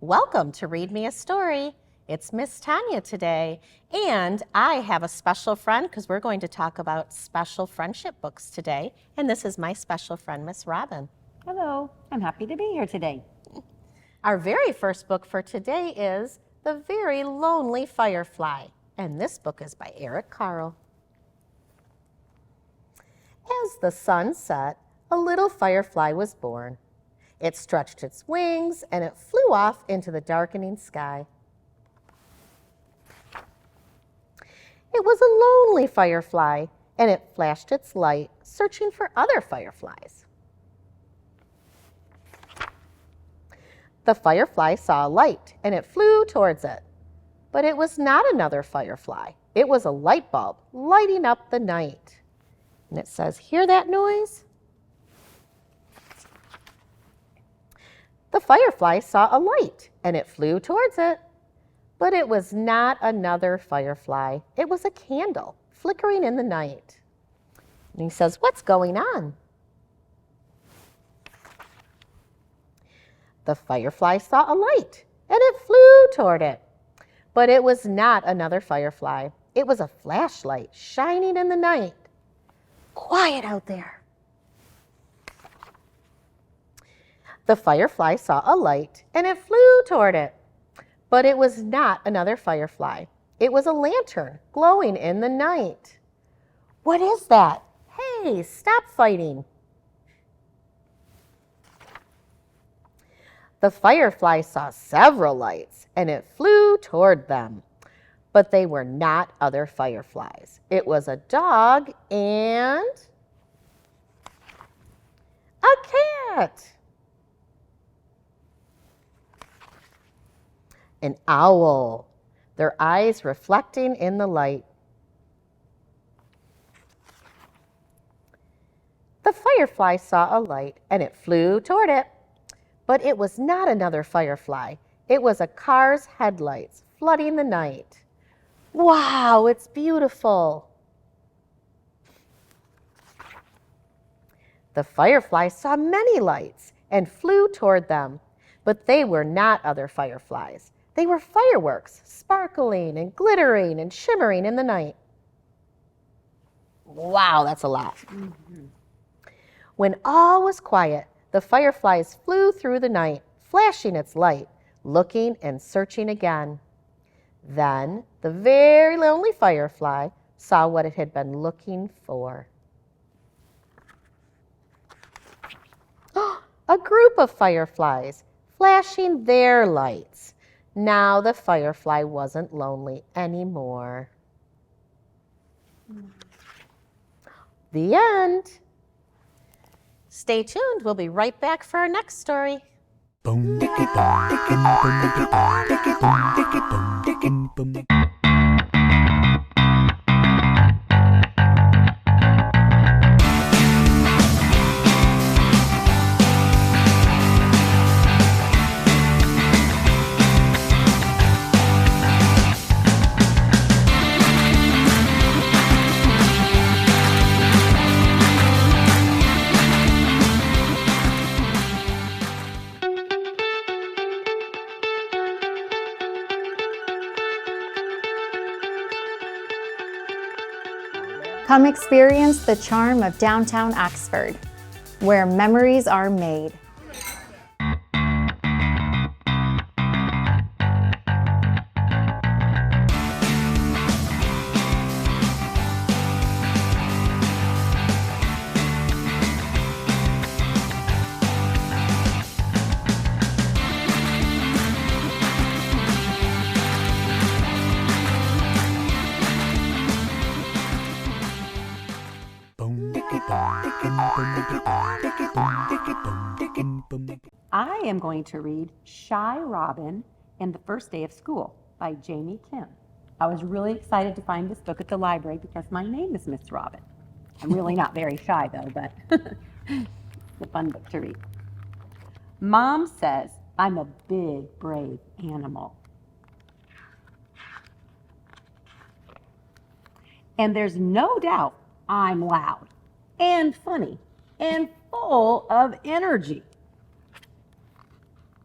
Welcome to Read Me a Story. It's Miss Tonja today, and I have a special friend because we're going to talk about special friendship books today, and this is my special friend, Miss Robin. Hello, I'm happy to be here today. Our very first book for today is The Very Lonely Firefly, and this book is by Eric Carle. As the sun set, a little firefly was born. It stretched its wings and it flew off into the darkening sky. It was a lonely firefly, and it flashed its light, searching for other fireflies. The firefly saw a light, and it flew towards it. But it was not another firefly. It was a light bulb lighting up the night. And it says, "Hear that noise?" The firefly saw a light, and it flew towards it. But it was not another firefly. It was a candle flickering in the night. And he says, "What's going on?" The firefly saw a light, and it flew toward it. But it was not another firefly. It was a flashlight shining in the night. "Quiet out there." The firefly saw a light, and it flew toward it. But it was not another firefly. It was a lantern glowing in the night. "What is that? Hey, stop fighting." The firefly saw several lights, and it flew toward them. But they were not other fireflies. It was a dog and a cat. An owl, their eyes reflecting in the light. The firefly saw a light, and it flew toward it. But it was not another firefly. It was a car's headlights flooding the night. "Wow, it's beautiful." The firefly saw many lights and flew toward them. But they were not other fireflies. They were fireworks, sparkling and glittering and shimmering in the night. Wow, that's a lot. When all was quiet, the fireflies flew through the night, flashing its light, looking and searching again. Then the very lonely firefly saw what it had been looking for. A group of fireflies flashing their lights. Now the firefly wasn't lonely anymore. The end. Stay tuned. We'll be right back for our next story. Come experience the charm of downtown Oxford, where memories are made. I am going to read Shy Robin and the First Day of School by Jamie Kim. I was really excited to find this book at the library because my name is Miss Robin. I'm really not very shy though, but it's a fun book to read. Mom says I'm a big, brave animal. And there's no doubt I'm loud and funny and full of energy.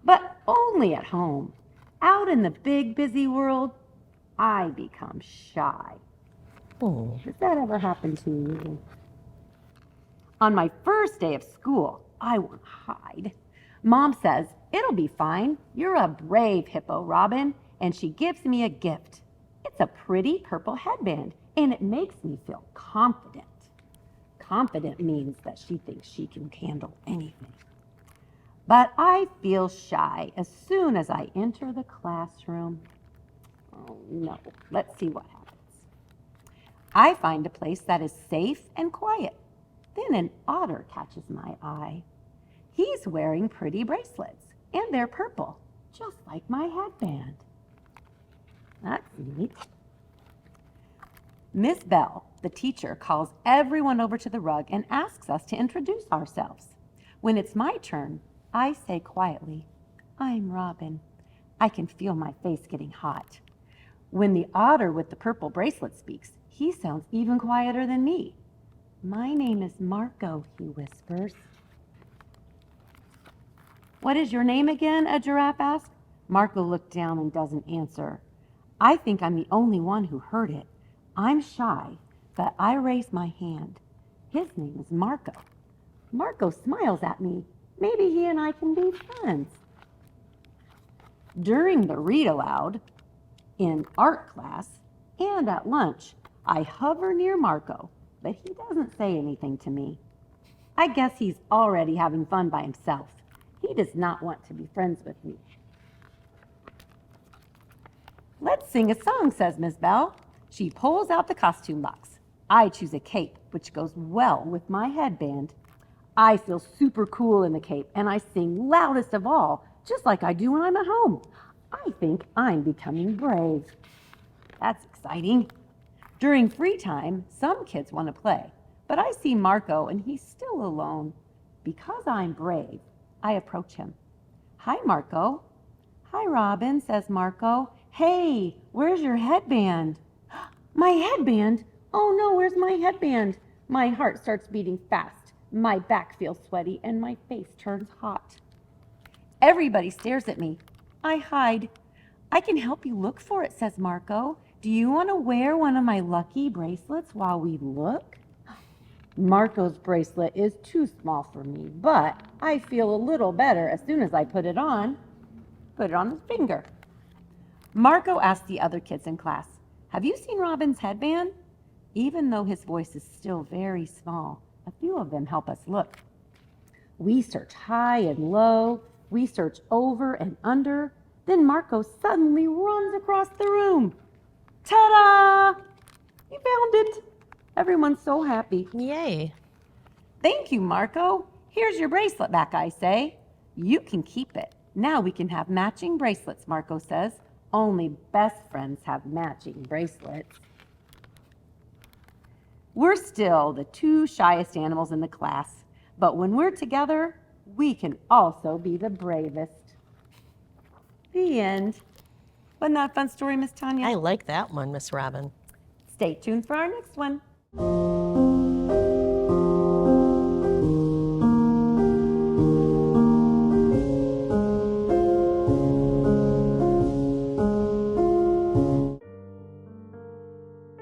But only at home. Out in the big, busy world, I become shy. Oh. Does that ever happen to you? On my first day of school, I want to hide. Mom says, "It'll be fine. You're a brave hippo, Robin." And she gives me a gift. It's a pretty purple headband, and it makes me feel confident. Confident means that she thinks she can handle anything. But I feel shy as soon as I enter the classroom. Oh no, let's see what happens. I find a place that is safe and quiet. Then an otter catches my eye. He's wearing pretty bracelets, and they're purple, just like my headband. That's neat. Miss Bell, the teacher, calls everyone over to the rug and asks us to introduce ourselves. When it's my turn, I say quietly, "I'm Robin." I can feel my face getting hot. When the otter with the purple bracelet speaks, he sounds even quieter than me. "My name is Marco," he whispers. "What is your name again?" a giraffe asked. Marco looked down and doesn't answer. I think I'm the only one who heard it. I'm shy, but I raise my hand. His name is Marco. Marco smiles at me. Maybe he and I can be friends. During the read aloud, in art class, and at lunch, I hover near Marco, but he doesn't say anything to me. I guess he's already having fun by himself. He does not want to be friends with me. "Let's sing a song," says Miss Bell. She pulls out the costume box. I choose a cape, which goes well with my headband. I feel super cool in the cape, and I sing loudest of all, just like I do when I'm at home. I think I'm becoming brave. That's exciting. During free time, some kids want to play, but I see Marco, and he's still alone. Because I'm brave, I approach him. "Hi, Marco." "Hi, Robin," says Marco. "Hey, where's your headband?" "My headband? Oh no, where's my headband?" My heart starts beating fast. My back feels sweaty and my face turns hot. Everybody stares at me. I hide. "I can help you look for it," says Marco. "Do you want to wear one of my lucky bracelets while we look?" Marco's bracelet is too small for me, but I feel a little better as soon as I put it on. Put it on his finger. Marco asked the other kids in class, "Have you seen Robin's headband?" Even though his voice is still very small, a few of them help us look. We search high and low. We search over and under. Then Marco suddenly runs across the room. Ta-da! He found it. Everyone's so happy. Yay. "Thank you, Marco. Here's your bracelet back," I say. "You can keep it. Now we can have matching bracelets," Marco says. Only best friends have matching bracelets. We're still the two shyest animals in the class, but when we're together, we can also be the bravest. The end. Wasn't that a fun story, Miss Tanya? I like that one, Miss Robin. Stay tuned for our next one.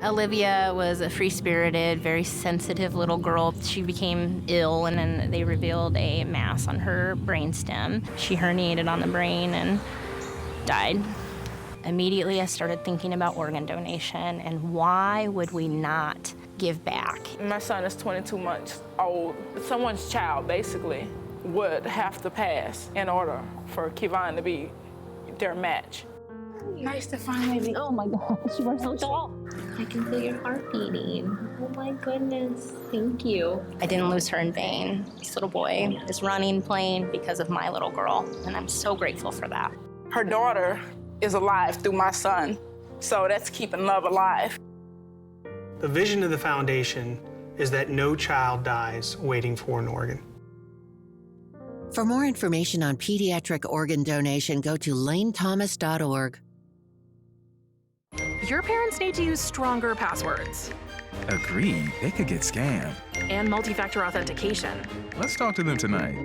Olivia was a free-spirited, very sensitive little girl. She became ill, and then they revealed a mass on her brainstem. She herniated on the brain and died. Immediately, I started thinking about organ donation, and why would we not give back? My son is 22 months old. Someone's child, basically, would have to pass in order for Kevon to be their match. Nice to finally be. Oh my gosh, you are so tall. I can feel your heart beating. Oh my goodness. Thank you. I didn't lose her in vain. This little boy is running, playing because of my little girl, and I'm so grateful for that. Her daughter is alive through my son, so that's keeping love alive. The vision of the foundation is that no child dies waiting for an organ. For more information on pediatric organ donation, go to lanethomas.org. Your parents need to use stronger passwords Agreed, they could get scammed. and multi-factor authentication. Let's talk to them tonight.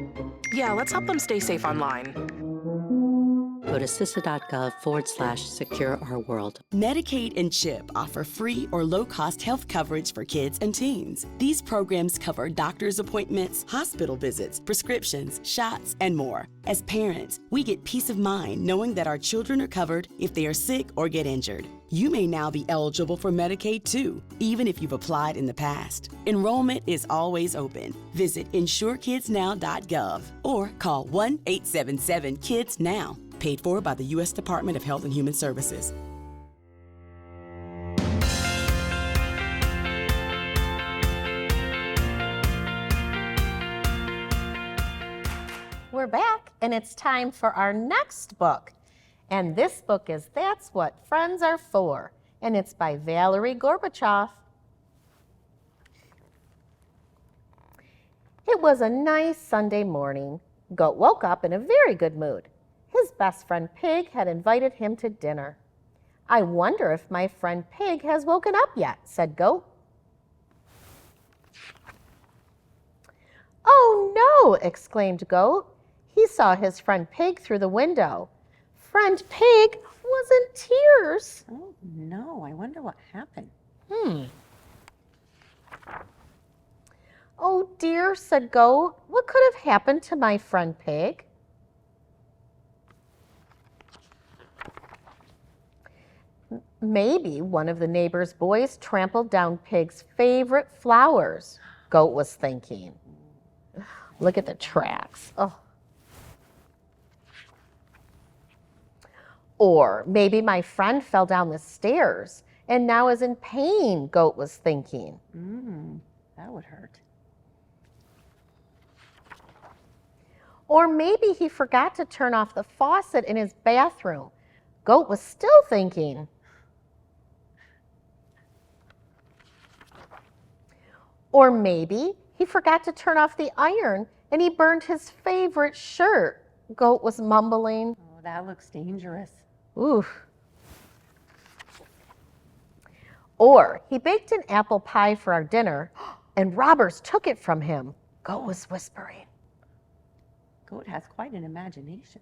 Yeah, let's help them stay safe online. go to cisa.gov/secure-our-world. Medicaid and CHIP offer free or low-cost health coverage for kids and teens. These programs cover doctor's appointments, hospital visits, prescriptions, shots, and more. As parents, we get peace of mind knowing that our children are covered if they are sick or get injured. You may now be eligible for Medicaid too, even if you've applied in the past. Enrollment is always open. Visit insurekidsnow.gov or call 1-877-KIDS-NOW. Paid for by the U.S. Department of Health and Human Services. We're back, and it's time for our next book. And this book is That's What Friends Are For, and it's by Valerie Gorbachev. It was a nice Sunday morning. Goat woke up in a very good mood. His best friend Pig had invited him to dinner. I wonder if my friend Pig has woken up yet, said Goat. Oh no, exclaimed Goat. He saw his friend Pig through the window. Friend Pig was in tears. Oh no, I wonder what happened. Oh dear, said Goat. What could have happened to my friend Pig? Maybe one of the neighbor's boys trampled down Pig's favorite flowers, Goat was thinking. Look at the tracks. Oh. Or maybe my friend fell down the stairs and now is in pain, Goat was thinking. That would hurt. Or maybe he forgot to turn off the faucet in his bathroom. Goat was still thinking. Or maybe he forgot to turn off the iron and he burned his favorite shirt, Goat was mumbling. Oh, that looks dangerous. Ooh. Or he baked an apple pie for our dinner and robbers took it from him, Goat was whispering. Goat has quite an imagination.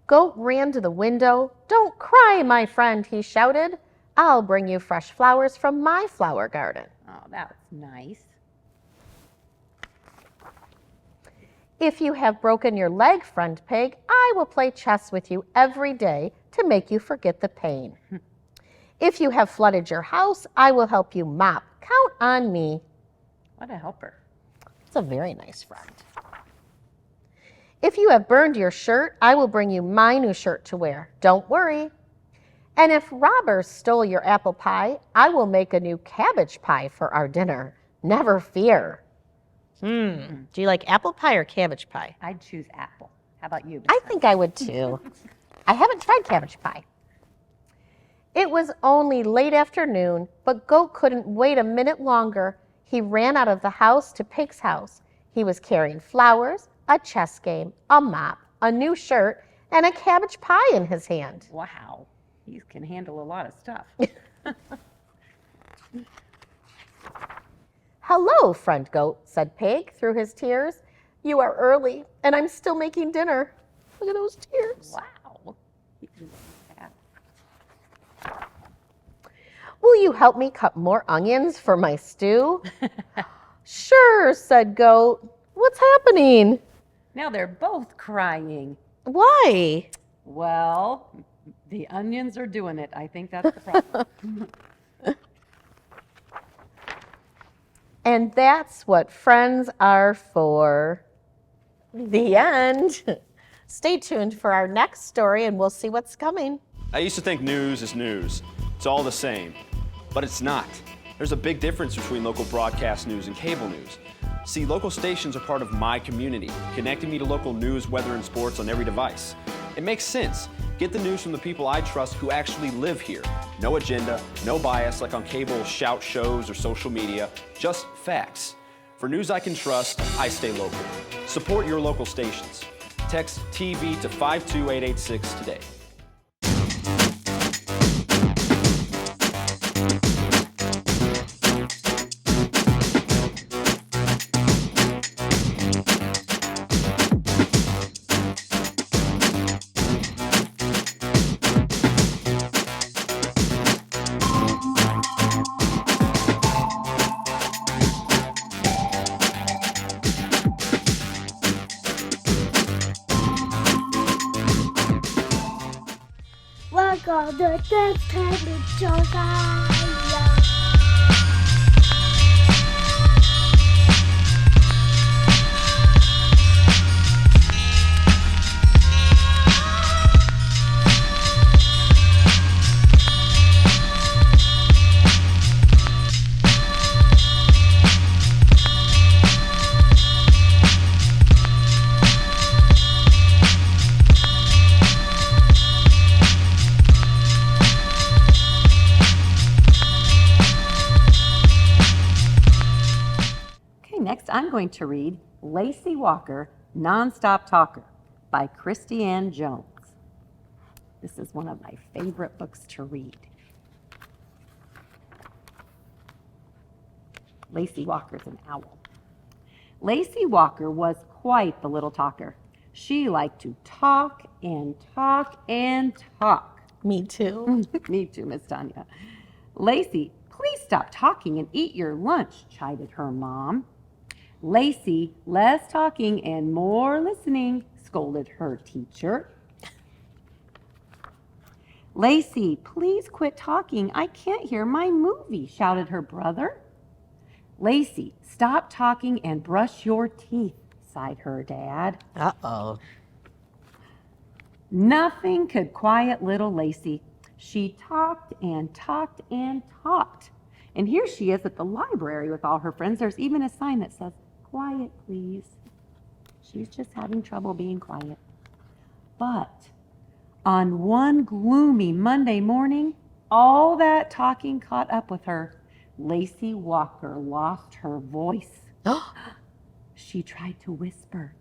Goat ran to the window. Don't cry, my friend, he shouted. I'll bring you fresh flowers from my flower garden. Oh, that's nice. If you have broken your leg, friend Pig, I will play chess with you every day to make you forget the pain. If you have flooded your house, I will help you mop. Count on me. What a helper. It's a very nice friend. If you have burned your shirt, I will bring you my new shirt to wear. Don't worry. And if robbers stole your apple pie, I will make a new cabbage pie for our dinner. Never fear. Do you like apple pie or cabbage pie? I'd choose apple. How about you? I think I would too. I haven't tried cabbage pie. It was only late afternoon, but Goat couldn't wait a minute longer. He ran out of the house to Pig's house. He was carrying flowers, a chess game, a mop, a new shirt, and a cabbage pie in his hand. Wow, he can handle a lot of stuff. Hello, friend Goat, said Pig through his tears. You are early, and I'm still making dinner. Look at those tears. Wow. Will you help me cut more onions for my stew? Sure, said Goat. What's happening? Now they're both crying. Why? Well, the onions are doing it. I think that's the problem. And that's what friends are for. The end. Stay tuned for our next story and we'll see what's coming. I used to think news is news. It's all the same. But it's not. There's a big difference between local broadcast news and cable news. See, local stations are part of my community, connecting me to local news, weather, and sports on every device. It makes sense. Get the news from the people I trust who actually live here. No agenda, no bias like on cable shout shows or social media, just facts. For news I can trust, I stay local. Support your local stations. Text TV to 52886 today. gonna dance with Tonja. Next, I'm going to read Lacey Walker, Nonstop Talker by Christiane Jones. This is one of my favorite books to read. Lacey Walker's an owl. Lacey Walker was quite the little talker. She liked to talk and talk and talk. Me too. Me too, Miss Tanya. Lacey, please stop talking and eat your lunch, chided her mom. Lacey, less talking and more listening, scolded her teacher. Lacey, please quit talking. I can't hear my movie, shouted her brother. Lacey, stop talking and brush your teeth, sighed her dad. Uh-oh. Nothing could quiet little Lacey. She talked and talked and talked. And here she is at the library with all her friends. There's even a sign that says, "Quiet, please." She's just having trouble being quiet. But on one gloomy Monday morning, all that talking caught up with her. Lacey Walker lost her voice. She tried to whisper.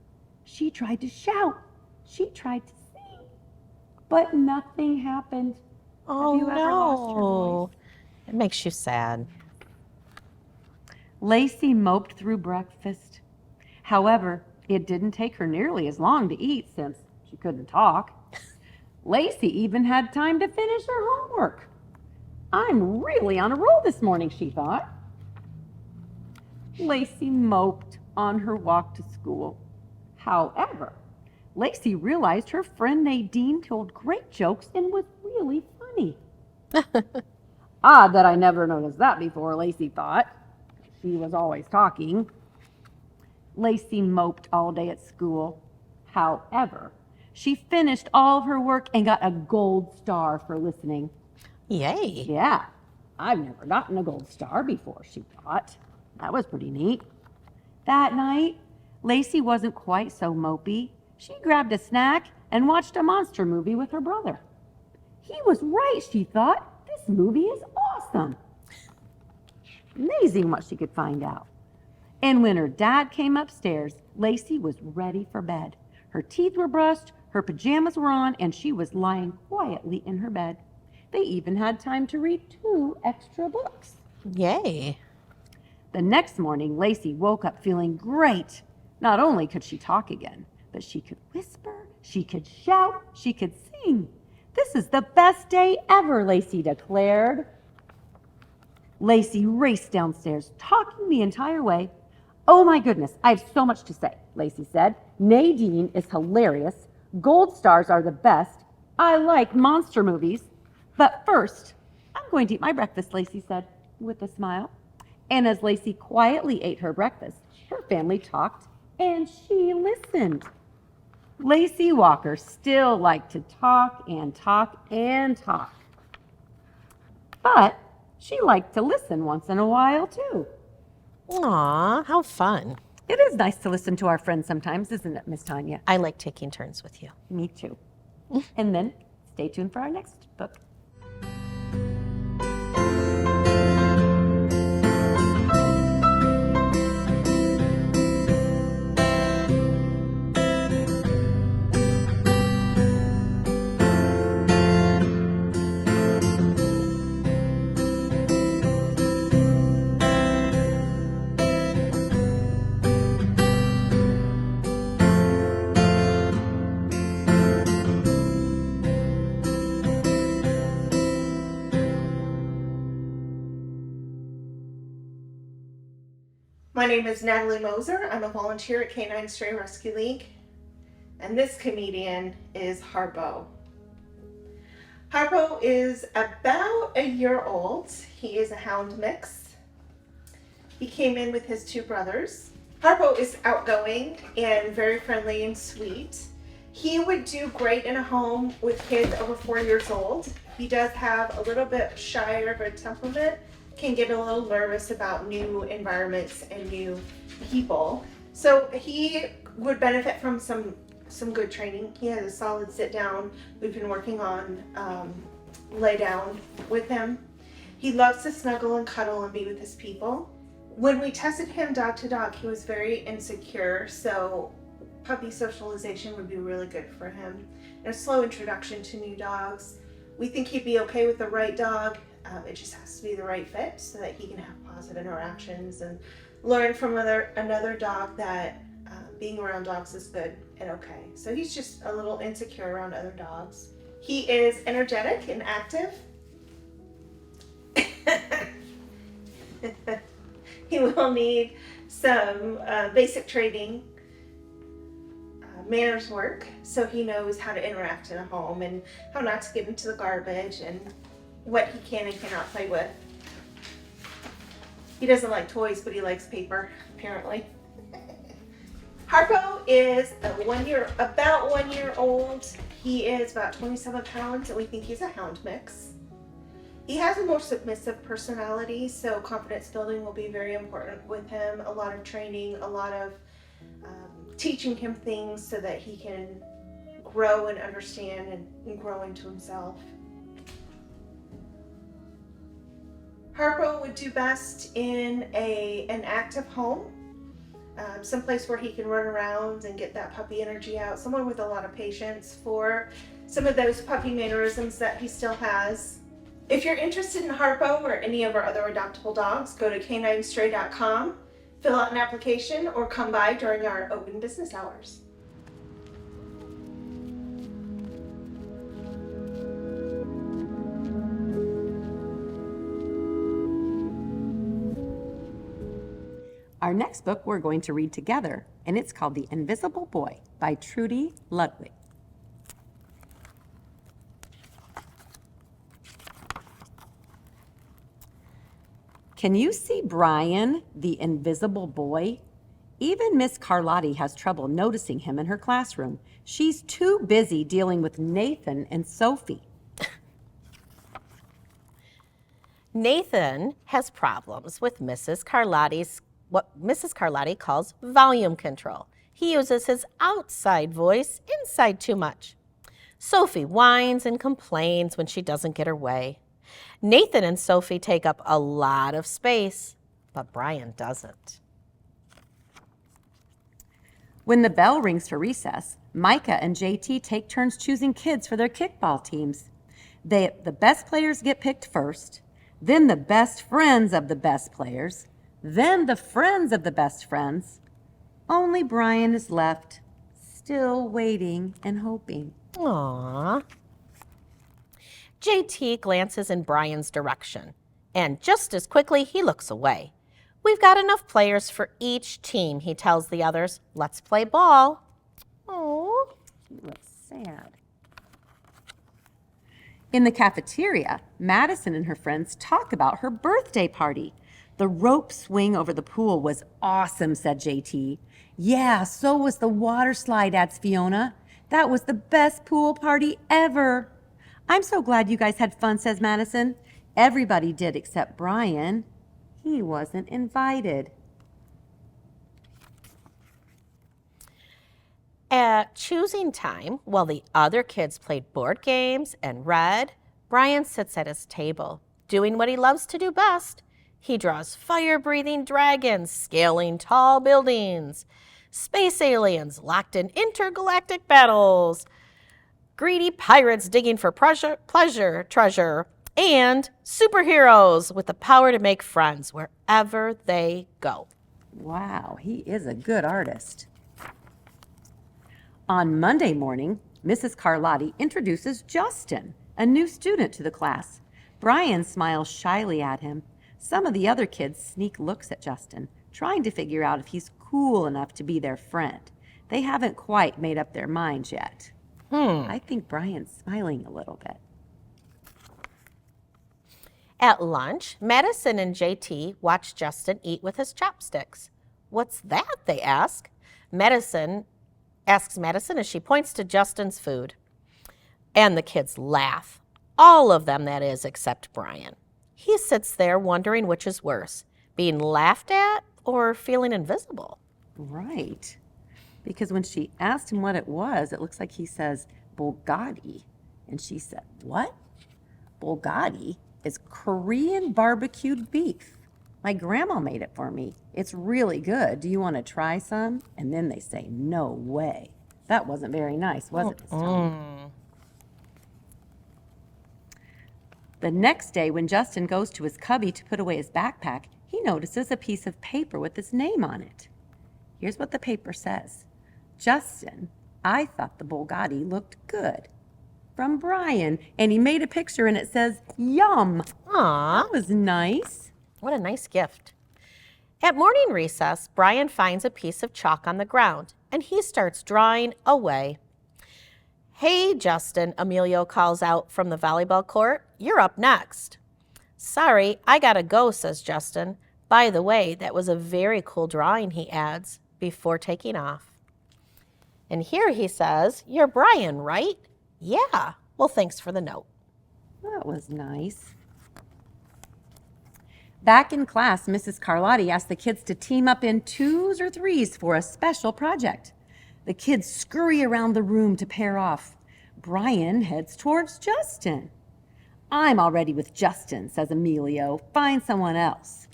She tried to shout. She tried to sing. But nothing happened. Oh, Have you ever lost your no. voice? It makes you sad. Lacey moped through breakfast. However, it didn't take her nearly as long to eat since she couldn't talk. Lacey even had time to finish her homework. I'm really on a roll this morning, she thought. Lacey moped on her walk to school. However, Lacey realized her friend Nadine told great jokes and was really funny. Odd that I never noticed that before, Lacey thought. She was always talking. Lacey moped all day at school. However, she finished all of her work and got a gold star for listening. Yay. Yeah, I've never gotten a gold star before, she thought. That was pretty neat. That night, Lacey wasn't quite so mopey. She grabbed a snack and watched a monster movie with her brother. He was right, she thought. This movie is awesome. Amazing what she could find out. And when her dad came upstairs, Lacey was ready for bed. Her teeth were brushed, her pajamas were on, and she was lying quietly in her bed. They even had time to read 2 extra books. Yay. The next morning, Lacey woke up feeling great. Not only could she talk again, but she could whisper, she could shout, she could sing. This is the best day ever, Lacey declared. Lacey raced downstairs, talking the entire way. Oh my goodness, I have so much to say, Lacey said. Nadine is hilarious. Gold stars are the best. I like monster movies. But first, I'm going to eat my breakfast, Lacey said with a smile. And as Lacey quietly ate her breakfast, her family talked and she listened. Lacey Walker still liked to talk and talk and talk. But she liked to listen once in a while, too. Aw, how fun. It is nice to listen to our friends sometimes, isn't it, Miss Tanya? I like taking turns with you. Me too. And then stay tuned for our next book. My name is Natalie Moser. I'm a volunteer at Canine Stray Rescue League, and this comedian is Harbo. Harpo is about a year old. He is a hound mix. He came in with his two brothers. Harpo is outgoing and very friendly and sweet. He would do great in a home with kids over 4 years old. He does have a little bit shyer of a temperament, can get a little nervous about new environments and new people. So he would benefit from some good training. He has a solid sit down. We've been working on lay down with him. He loves to snuggle and cuddle and be with his people. When we tested him dog to dog, he was very insecure, so puppy socialization would be really good for him. And a slow introduction to new dogs. We think he'd be okay with the right dog. It just has to be the right fit so that he can have positive interactions and learn from another dog that being around dogs is good and okay. So he's just a little insecure around other dogs. He is energetic and active. He will need some basic training, manners work, so he knows how to interact in a home and how not to get into the garbage and what he can and cannot play with. He doesn't like toys, but he likes paper, apparently. Harpo is about 1 year old. He is about 27 pounds, and we think he's a hound mix. He has a more submissive personality, so confidence building will be very important with him. A lot of training, a lot of teaching him things so that he can grow and understand and grow into himself. Harpo would do best in an active home, someplace where he can run around and get that puppy energy out, someone with a lot of patience for some of those puppy mannerisms that he still has. If you're interested in Harpo or any of our other adoptable dogs, go to caninestray.com, fill out an application, or come by during our open business hours. Our next book we're going to read together, and it's called The Invisible Boy by Trudy Ludwig. Can you see Brian, the invisible boy? Even Miss Carlotti has trouble noticing him in her classroom. She's too busy dealing with Nathan and Sophie. Nathan has problems with what Mrs. Carlotti calls volume control. He uses his outside voice inside too much. Sophie whines and complains when she doesn't get her way. Nathan and Sophie take up a lot of space, but Brian doesn't. When the bell rings for recess, Micah and JT take turns choosing kids for their kickball teams. The best players get picked first, then the best friends of the best players, then the friends of the best friends. Only Brian is left, still waiting and hoping. Aww. JT glances in Brian's direction, and just as quickly he looks away. We've got enough players for each team, he tells the others. Let's play ball. Oh, he looks sad. In the cafeteria, Madison and her friends talk about her birthday party. The rope swing over the pool was awesome, said JT. Yeah, so was the water slide, adds Fiona. That was the best pool party ever. I'm so glad you guys had fun, says Madison. Everybody did except Brian. He wasn't invited. At choosing time, while the other kids played board games and read, Brian sits at his table, doing what he loves to do best. He draws fire-breathing dragons scaling tall buildings, space aliens locked in intergalactic battles, greedy pirates digging for treasure, and superheroes with the power to make friends wherever they go. Wow, he is a good artist. On Monday morning, Mrs. Carlotti introduces Justin, a new student to the class. Brian smiles shyly at him. Some of the other kids sneak looks at Justin, trying to figure out if he's cool enough to be their friend. They haven't quite made up their minds yet. I think Brian's smiling a little bit. At lunch, Madison and JT watch Justin eat with his chopsticks. "What's that?" they ask. Madison asks Madison as she points to Justin's food. And the kids laugh. All of them, that is, except Brian. He sits there wondering which is worse, being laughed at or feeling invisible. Right. Because when she asked him what it was, it looks like he says Bulgogi. And she said, "What?" Bulgogi is Korean barbecued beef. My grandma made it for me. It's really good. Do you want to try some? And then they say, "No way." That wasn't very nice, was it this time? The next day, when Justin goes to his cubby to put away his backpack, he notices a piece of paper with his name on it. Here's what the paper says. "Justin, I thought the Bulgogi looked good. From Brian." And he made a picture and it says, "Yum." Aw. That was nice. What a nice gift. At morning recess, Brian finds a piece of chalk on the ground and he starts drawing away. "Hey, Justin," Emilio calls out from the volleyball court. "You're up next." "Sorry, I gotta go," says Justin. "By the way, that was a very cool drawing," he adds before taking off. And here he says, "You're Brian, right?" "Yeah." "Well, thanks for the note." That was nice. Back in class, Mrs. Carlotti asked the kids to team up in 2s or 3s for a special project. The kids scurry around the room to pair off. Brian heads towards Justin. "I'm already with Justin," says Emilio. "Find someone else."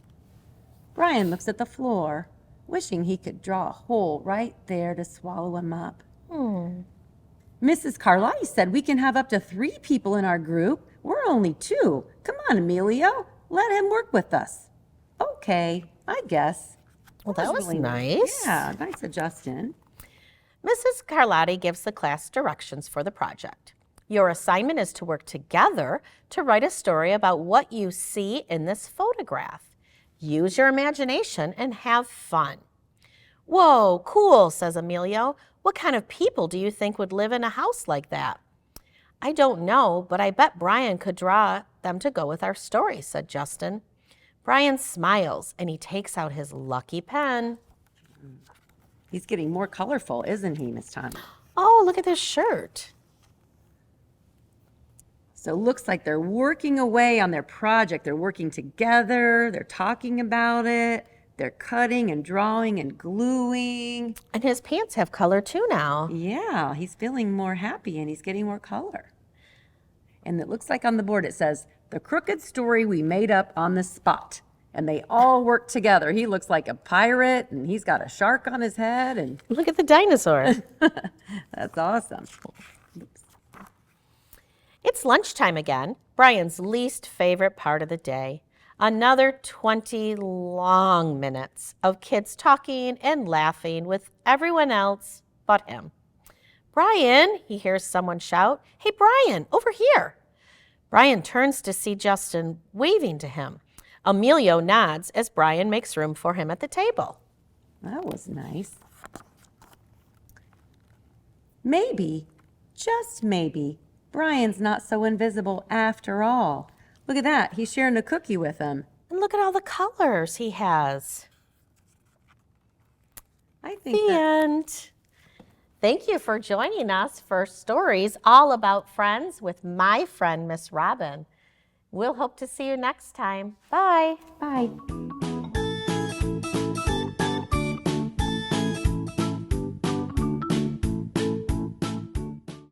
Brian looks at the floor, wishing he could draw a hole right there to swallow him up. Mrs. Carlotti said we can have up to 3 people in our group. We're only 2. Come on, Emilio. Let him work with us. Okay, I guess. Well, that was really nice. Yeah, nice of Justin. Mrs. Carlotti gives the class directions for the project. Your assignment is to work together to write a story about what you see in this photograph. Use your imagination and have fun. "Whoa, cool," says Emilio. "What kind of people do you think would live in a house like that?" "I don't know, but I bet Brian could draw them to go with our story," said Justin. Brian smiles and he takes out his lucky pen. He's getting more colorful, isn't he, Miss Tommy? Oh, look at this shirt. So it looks like they're working away on their project. They're working together. They're talking about it. They're cutting and drawing and gluing. And his pants have color too now. Yeah, he's feeling more happy and he's getting more color. And it looks like on the board it says, "The crooked story we made up on the spot." And they all work together. He looks like a pirate and he's got a shark on his head. And look at the dinosaur. That's awesome. Oops. It's lunchtime again, Brian's least favorite part of the day. Another 20 long minutes of kids talking and laughing with everyone else but him. "Brian," he hears someone shout. "Hey, Brian, over here." Brian turns to see Justin waving to him. Emilio nods as Brian makes room for him at the table. That was nice. Maybe, just maybe, Brian's not so invisible after all. Look at that. He's sharing a cookie with him. And look at all the colors he has. I think the end. Thank you for joining us for Stories All About Friends with my friend, Miss Robin. We'll hope to see you next time. Bye. Bye.